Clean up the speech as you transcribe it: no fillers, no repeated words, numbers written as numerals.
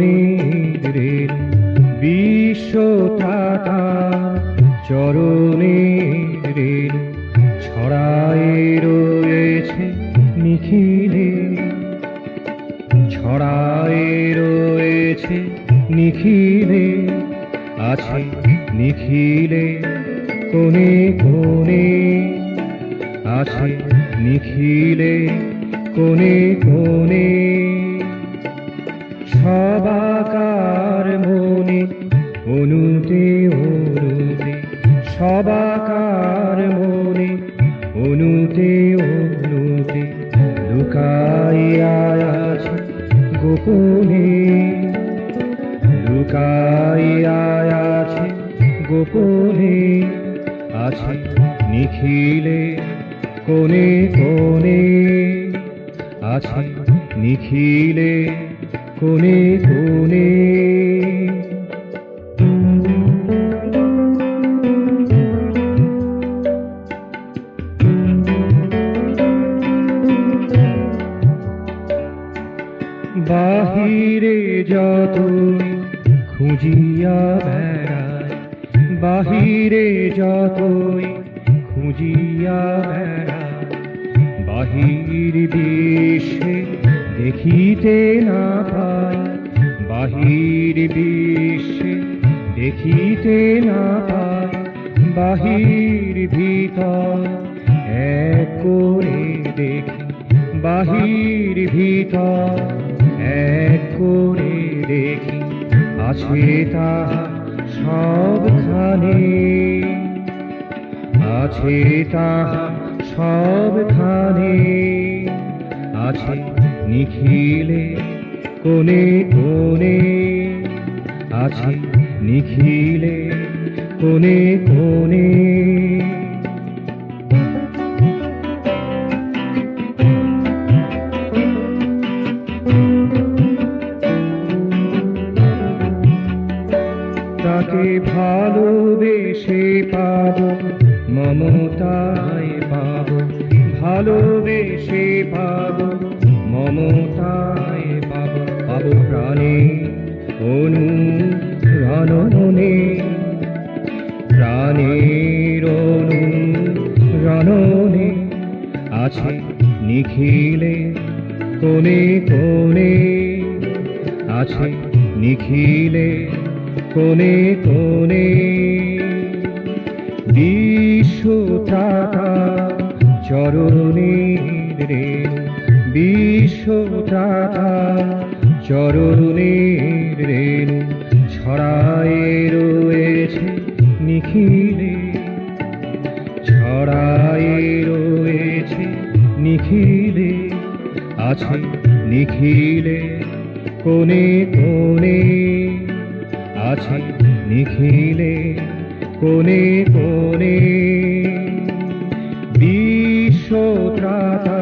চরণের রেণু বিশ্বত্রাতা চরণের রেণু ছড়ায় রয়েছে নিখিলে, ছড়ায় রয়েছে নিখিলে, আছে নিখিলে কোণে কোণে, আছে নিখিলে কোণে কোণে। সবাকার মনে অনুতে অনুতে, সবাকার মনে অনুতে অনুতে লুকাইয়া আছে গোপনে, লুকাইয়া আছে গোপনে, আছে নিখিলে কোণে কোণে, আছে নিখিলে কোণে কোণে। বাহিরে যতই খুঁজিয়া বেড়াই, বাহিরে যতই খুঁজিয়া বেড়াই, বাহির বিশ্বে দেখিতে না পাই, বাহির বিশ্বে দেখিতে না পাই, বাহির ভিতর এক করে দেখি, বাহির ভিতর এক করে দেখি, আছে তাহা সবখানে, আছে তাহা সবখানে, আছে নিখিলে কোণে কোণে, আছে নিখিলে কোণে কোণে। তাকে ভালোবেসে পাব মমতায় পাব, ভালোবেসে পাব মমতায় পাব, পাব প্রাণে অনুরণনে, প্রাণের অনুরণনে, আছে নিখিলে কোণে কোণে, আছে নিখিলে কোণে কোণে। বিশ্বত্রাতা চরণের রেণু বিশ্বত্রাতা চরণের রেণু ছড়ায় রয়েছে নিখিলে, ছড়ায় রয়েছে নিখিলে, আছে নিখিলে কোণে কোণে, আছে নিখিলে কোণে কোণে। বিশ্বত্রাতা